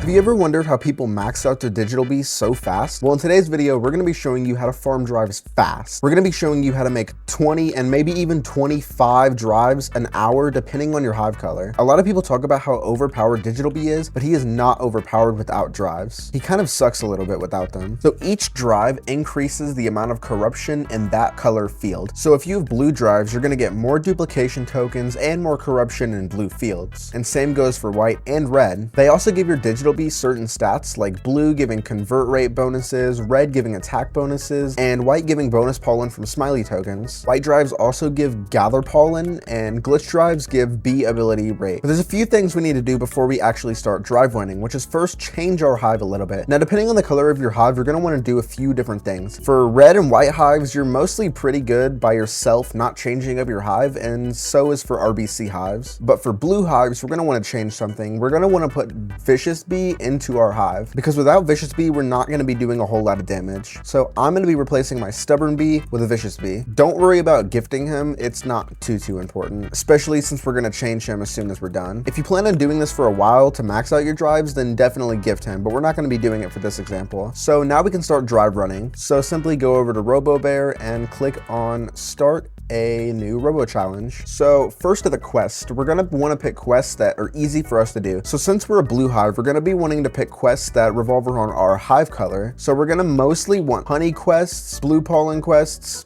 Have you ever wondered how people max out their digital bees so fast? Well, in today's video, we're gonna be showing you how to farm drives fast. We're gonna be showing you how to make 20 and maybe even 25 drives an hour, depending on your hive color. A lot of people talk about how overpowered digital bee is, but he is not overpowered without drives. He kind of sucks a little bit without them. So each drive increases the amount of corruption in that color field. So if you have blue drives, you're gonna get more duplication tokens and more corruption in blue fields. And same goes for white and red. They also give your digital bee certain stats, like blue giving convert rate bonuses, red giving attack bonuses, and white giving bonus pollen from smiley tokens. White drives also give gather pollen, and glitch drives give bee ability rate. But there's a few things we need to do before we actually start drive winning, which is first change our hive a little bit. Now, depending on the color of your hive, you're gonna wanna do a few different things. For red and white hives, you're mostly pretty good by yourself not changing up your hive, and so is for RBC hives. But for blue hives, we're gonna wanna change something. We're gonna wanna put vicious bee into our hive, because without vicious bee, we're not gonna be doing a whole lot of damage. So I'm gonna be replacing my stubborn bee with a vicious bee. Don't worry about gifting him. It's not too important, especially since we're gonna change him as soon as we're done. If you plan on doing this for a while to max out your drives, then definitely gift him, but we're not gonna be doing it for this example. So now we can start drive running. So simply go over to Robo Bear and click on start a new robo challenge. So first of the quest, we're gonna wanna pick quests that are easy for us to do. So since we're a blue hive, we're gonna be wanting to pick quests that revolve around our hive color. So we're gonna mostly want honey quests, blue pollen quests,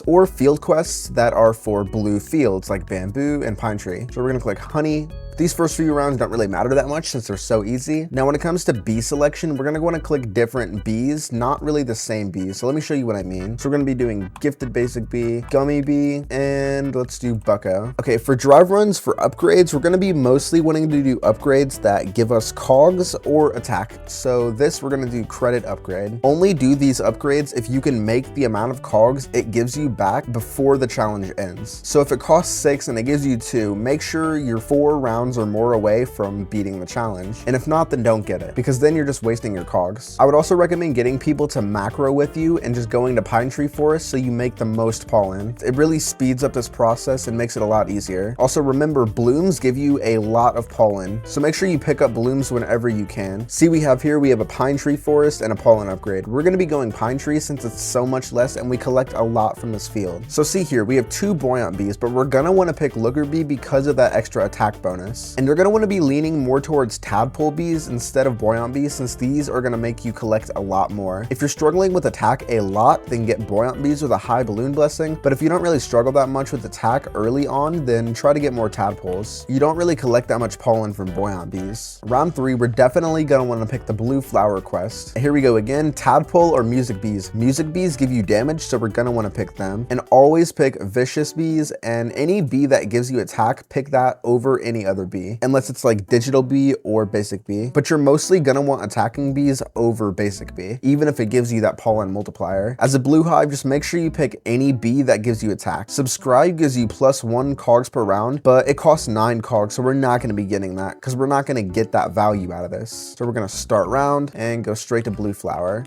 or field quests that are for blue fields like bamboo and pine tree. So we're gonna click honey. These first few rounds don't really matter that much since they're so easy. Now, when it comes to bee selection, we're gonna want to click different bees, not really the same bees. So let me show you what I mean. So we're gonna be doing gifted basic bee, gummy bee, and let's do bucko. Okay, for drive runs, for upgrades, we're gonna be mostly wanting to do upgrades that give us cogs or attack. So this, we're gonna do credit upgrade. Only do these upgrades if you can make the amount of cogs it gives you back before the challenge ends. So if it costs 6 and it gives you 2, make sure you're 4 rounds or more away from beating the challenge. And if not, then don't get it, because then you're just wasting your cogs. I would also recommend getting people to macro with you and just going to pine tree forest so you make the most pollen. It really speeds up this process and makes it a lot easier. Also, remember, blooms give you a lot of pollen, so make sure you pick up blooms whenever you can. See, we have a pine tree forest and a pollen upgrade. We're going to be going pine tree since it's so much less and we collect a lot from this field. So see here, we have 2 buoyant bees, but we're going to want to pick looker bee because of that extra attack bonus. And you're going to want to be leaning more towards tadpole bees instead of buoyant bees, since these are going to make you collect a lot more. If you're struggling with attack a lot, then get buoyant bees with a high balloon blessing. But if you don't really struggle that much with attack early on, then try to get more tadpoles. You don't really collect that much pollen from buoyant bees. Round 3, we're definitely going to want to pick the blue flower quest. Here we go again, tadpole or music bees. Music bees give you damage, so we're going to want to pick them. And always pick vicious bees, and any bee that gives you attack, pick that over any other bee, unless it's like digital bee or basic bee. But you're mostly gonna want attacking bees over basic bee, even if it gives you that pollen multiplier. As a blue hive, just make sure you pick any bee that gives you attack. Subscribe gives you +1 cogs per round, but it costs 9 cogs, so we're not gonna be getting that because we're not gonna get that value out of this. So we're gonna start round and go straight to blue flower.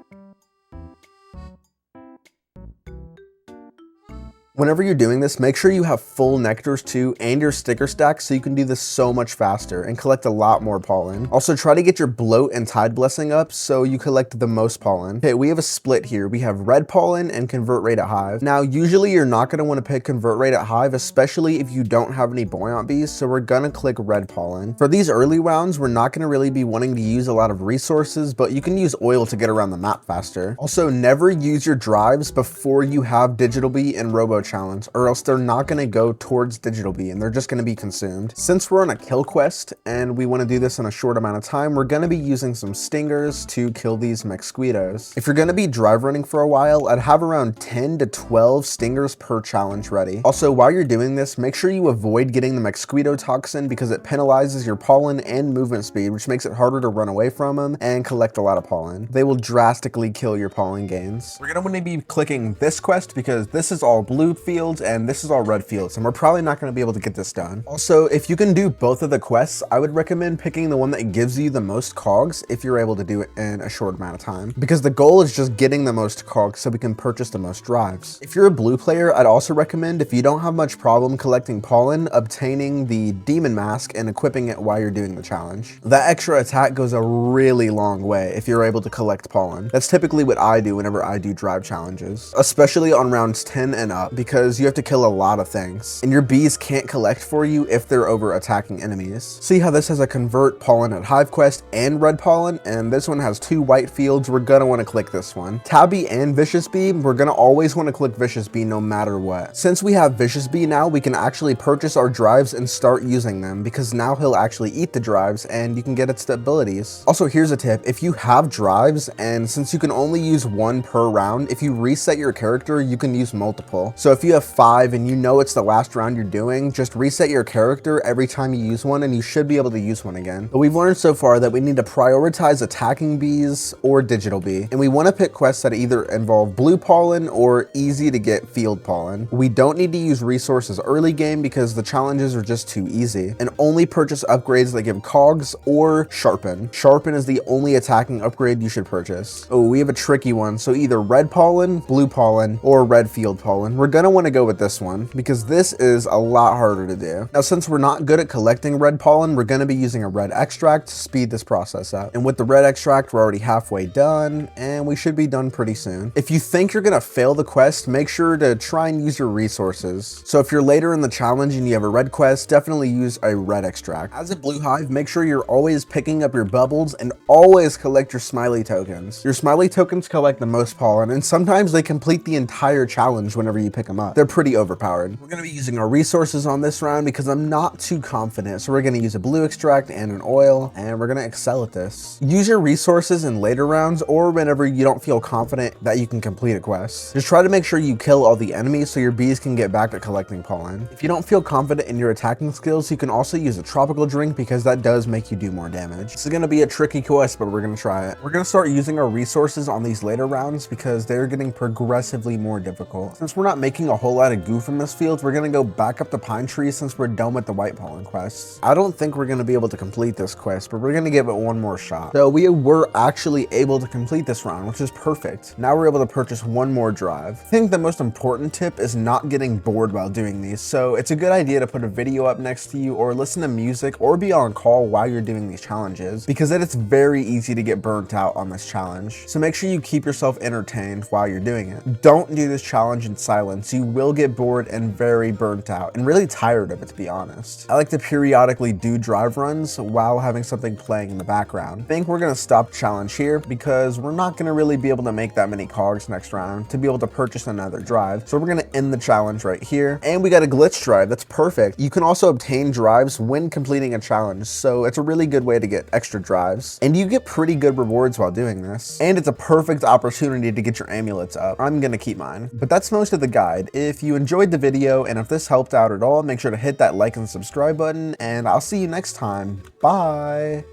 Whenever you're doing this, make sure you have full nectars too and your sticker stack so you can do this so much faster and collect a lot more pollen. Also, try to get your bloat and tide blessing up so you collect the most pollen. Okay, we have a split here. We have red pollen and convert rate at hive. Now, usually you're not going to want to pick convert rate at hive, especially if you don't have any buoyant bees, so we're going to click red pollen. For these early rounds, we're not going to really be wanting to use a lot of resources, but you can use oil to get around the map faster. Also, never use your drives before you have digital bee and robo challenge, or else they're not going to go towards digital bee and they're just going to be consumed. Since we're on a kill quest and we want to do this in a short amount of time, we're going to be using some stingers to kill these mosquitoes. If you're going to be drive running for a while, I'd have around 10 to 12 stingers per challenge ready. Also, while you're doing this, make sure you avoid getting the mosquito toxin because it penalizes your pollen and movement speed, which makes it harder to run away from them and collect a lot of pollen. They will drastically kill your pollen gains. We're going to want to be clicking this quest because this is all blue blue fields and this is all red fields, and we're probably not going to be able to get this done. Also, if you can do both of the quests, I would recommend picking the one that gives you the most cogs if you're able to do it in a short amount of time, because the goal is just getting the most cogs so we can purchase the most drives. If you're a blue player, I'd also recommend, if you don't have much problem collecting pollen, obtaining the demon mask and equipping it while you're doing the challenge. That extra attack goes a really long way if you're able to collect pollen. That's typically what I do whenever I do drive challenges, especially on rounds 10 and up, because you have to kill a lot of things and your bees can't collect for you if they're over attacking enemies. See how this has a convert pollen at hive quest and red pollen, and this one has 2 white fields. We're gonna want to click this one. Tabby and vicious bee, we're gonna always want to click vicious bee no matter what. Since we have vicious bee now, we can actually purchase our drives and start using them, because now he'll actually eat the drives and you can get its abilities. Also, here's a tip: if you have drives, and since you can only use 1 per round, if you reset your character, you can use multiple. So if you have 5 and you know it's the last round you're doing, just reset your character every time you use one and you should be able to use one again. But we've learned so far that we need to prioritize attacking bees or digital bee, and we want to pick quests that either involve blue pollen or easy to get field pollen. We don't need to use resources early game because the challenges are just too easy, and only purchase upgrades that give cogs or sharpen. Sharpen is the only attacking upgrade you should purchase. Oh, we have a tricky one, so either red pollen, blue pollen, or red field pollen. We're gonna want to go with this one because this is a lot harder to do. Now, since we're not good at collecting red pollen, we're gonna be using a red extract to speed this process up. And with the red extract, we're already halfway done, and we should be done pretty soon. If you think you're gonna fail the quest, make sure to try and use your resources. So if you're later in the challenge and you have a red quest, definitely use a red extract. As a blue hive, make sure you're always picking up your bubbles and always collect your smiley tokens. Your smiley tokens collect the most pollen, and sometimes they complete the entire challenge whenever you pick them up. They're pretty overpowered. We're gonna be using our resources on this round because I'm not too confident, so we're gonna use a blue extract and an oil, and we're gonna excel at this. Use your resources in later rounds or whenever you don't feel confident that you can complete a quest. Just try to make sure you kill all the enemies so your bees can get back to collecting pollen. If you don't feel confident in your attacking skills, you can also use a tropical drink because that does make you do more damage. This is gonna be a tricky quest, but we're gonna try it. We're gonna start using our resources on these later rounds because they're getting progressively more difficult. Since we're not making a whole lot of goo from this field, we're gonna go back up the pine tree since we're done with the white pollen quests. I don't think we're gonna be able to complete this quest, but we're gonna give it one more shot. So we were actually able to complete this round, which is perfect. Now we're able to purchase one more drive. I think the most important tip is not getting bored while doing these, so it's a good idea to put a video up next to you or listen to music or be on call while you're doing these challenges, because it's very easy to get burnt out on this challenge. So make sure you keep yourself entertained while you're doing it. Don't do this challenge in silence. You will get bored and very burnt out and really tired of it, to be honest. I like to periodically do drive runs while having something playing in the background. I think we're gonna stop the challenge here because we're not gonna really be able to make that many cogs next round to be able to purchase another drive. So we're gonna end the challenge right here. And we got a glitch drive. That's perfect. You can also obtain drives when completing a challenge, so it's a really good way to get extra drives. And you get pretty good rewards while doing this. And it's a perfect opportunity to get your amulets up. I'm gonna keep mine. But that's most of the guide. If you enjoyed the video and if this helped out at all, make sure to hit that like and subscribe button, and I'll see you next time. Bye.